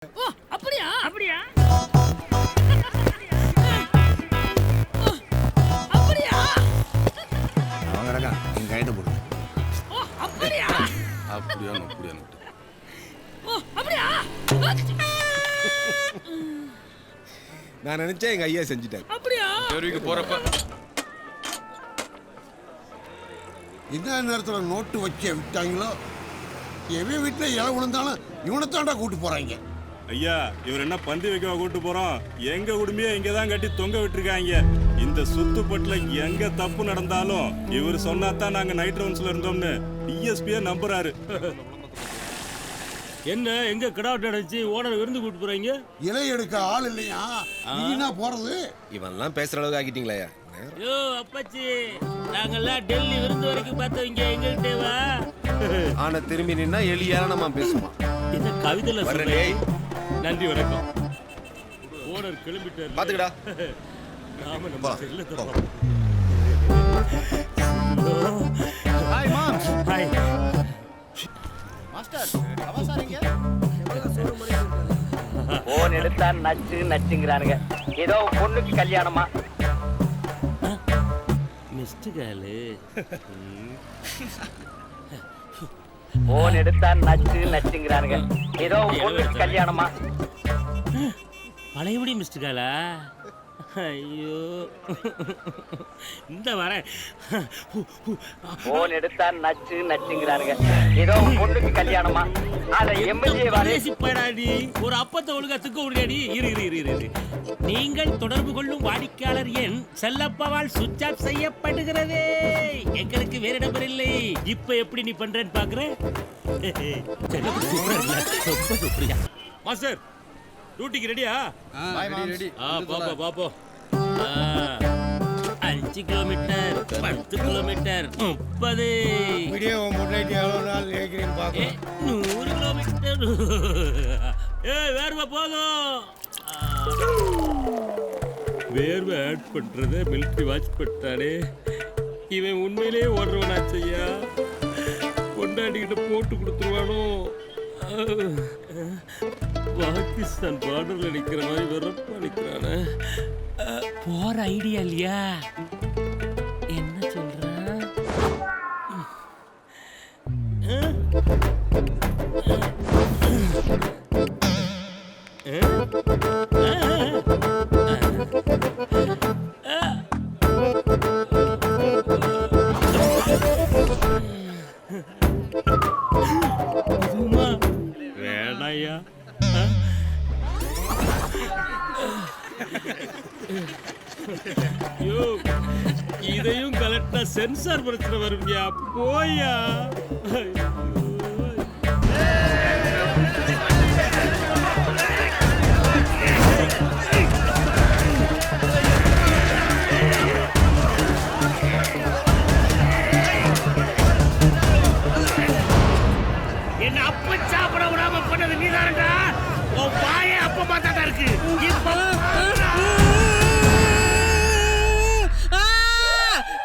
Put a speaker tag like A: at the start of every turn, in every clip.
A: ஓ அப்படியா அப்படியா அப்படியா
B: அவங்க ரகா எங்க கைட்ட போடு.
A: ஓ அப்படியா
B: அப்படியா அப்படியா
A: ஓ அப்படியா
B: நான் நினைச்சேன் எங்க ஐயா செஞ்சுட்டாரு.
A: அப்படியா
C: தெருவுக்கு போறப்ப
D: என்ன நேரத்தில் நோட்டு வைக்க விட்டாங்களோ எவன் வீட்டில் இலை விழுந்தாலும் இவனைத்தாண்டா கூட்டு போறாங்க.
E: ஐயா இவர் என்ன பந்தி வைக்க கூட்டு போறோம்? எங்க குடுமையை இங்க தான் கட்டி தொங்க விட்டுருக்காங்க. இந்த சுத்துப்பட்டுல எங்க தப்பு நடந்தாலும் இவர் சொன்னாதான் நாங்க நைட் ரவுண்ட்ஸ்ல இருந்தோம்னு டிஎஸ்பியே நம்புறாரு.
F: என்ன எங்க கிடாவட் அடைச்சு ஓனர் விருந்து கூட்டு போறீங்க?
D: இலை எடுக்க ஆள் இல்லையா, நீனா போறது?
B: இவன்லாம் பேசுற அளவுக்கு ஆக்கிட்டீங்களா?
F: யோ அப்பாச்சி, நாங்கெல்லாம் டெல்லி விருந்து வரைக்கும் பார்த்தவங்க, எங்கள்கிட்ட வா.
B: ஆனா திரும்பி நின்னா எலியானமா பேசுவான்.
F: இந்த கவிதையில
B: வரேன் டேய்.
F: நன்றி வணக்கம். ஓனர் கிளம்பிட்டாரு.
B: பாத்துக்கடா.
F: நாம நம்ம
B: போ,
F: செல்ல
B: போ.
F: தரோம்.
G: Hi mom.
F: ஹாய்
G: மாஸ்டர் அவசாரிங்க.
H: போன் எடுத்தா நச்சு நச்சுங்கிறானுங்க. ஏதோ பொண்ணுக்கு கல்யாணமா?
F: மிஸ்டு காலு.
H: போன் எடுத்தா நச்சு நச்சுங்கிறானுங்க. ஏதோ பொண்ணுக்கு கல்யாணமா?
F: பழையபடி மிஸ்டு காலா? ஐயோ இந்த வரேன்.
H: போன் எடுத்தா நச்சு நச்சுங்கிறானுங்க. ஏதோ பொண்ணுக்கு கல்யாணமா? அத எம்எல்ஏ வரை
F: பேசிப்படாடி. ஒரு அப்பத்தை ஒழுங்கா துக்க விடுறியாடி. இரு இரு இரு இரு. நீங்கள் தொடர்பு கொள்ளும் வாடிக்கையாளர் எண் செல்லப்பாவால் சுவிட்ச் ஆஃப் செய்யப்படுகிறது. எங்களுக்கு வேற நம்பர் இல்லை. இப்ப எப்படி நீ பண்றேன்னு பாக்குறேன். மாஸ்டர் டியூட்டிக்கு ரெடியா?
G: ரெடி.
F: பாப்போ பாப்போ. 5 கிலோமீட்டர், 10 கிலோமீட்டர், 30.
D: வீடியோ முன்னாடி எவ்வளோ நாள் கேட்குறீன்னு பார்க்கலாம்.
F: 100 கிலோமீட்டர். வேர்வை போதும். வேர்வை ஆட் பண்றத மிலிட்டரி வாட்ச் பண்ணிட்டானே. இவன் உண்மையிலே ஓடுறவனாச்சையா. கொண்டாடிக்கிட்ட போட்டு கொடுத்துருவானோ. பாகிஸ்தான் பார்டர்ல நிக்கிற மாதிரி வெறப்பா நிக்கிறானே. போற ஐடியா இல்லையா? என்ன சொல்றான்? வேணாயா. யோ இதையும் கலெக்டா சென்சார் பிரச்சனை வரும்யா. போயா. என்ன அப்ப சாப்பிட விடாம பண்ணது நீதான்டா. உன் வாயே அப்ப பார்த்தா தான் இருக்கு. இப்ப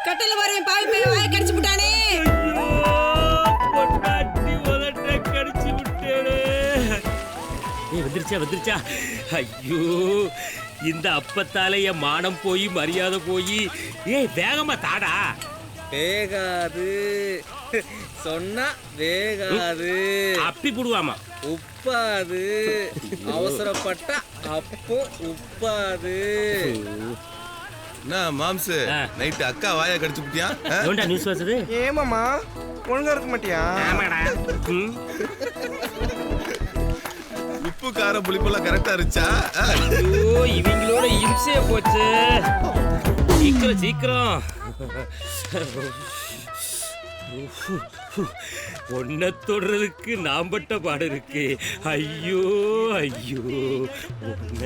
I: கட்டில வரேன் பாவி பேய் வாயை கடிச்சு விட்டானே.
F: பொண்டாட்டி உதட்ட கடிச்சு விட்டேனே. வந்துருச்சா வந்துருச்சா. ஐயோ இந்த அப்பத்தால என் மானம் போய் மரியாதை போய். வேகமா தாடா.
J: வேகாது சொன்னா வேகாது.
F: அப்பி புடுவாமா.
J: உப்பாது அவசரப்பட்டா அப்போ உப்பாது.
B: என்ன மாம்சு நைட்டு அக்கா வாயை கடிச்சு விட்டியா?
F: ஏண்டா நியூஸ் வச்சது?
J: ஏமாமா ஒழுங்கா இருக்க மாட்டியா?
F: ஆமாடா.
B: உப்பு காரம் புளிப்பெல்லாம் கரெக்டா இருந்துச்சா?
F: ஐயோ இவங்களோட இம்சைய போச்சு. சீக்கிரம் சீக்கிரம். ஒன்ன தொடுறதுக்கு நாம் பட்ட பாடு இருக்கு. ஐயோ ஐயோ ஒன்ன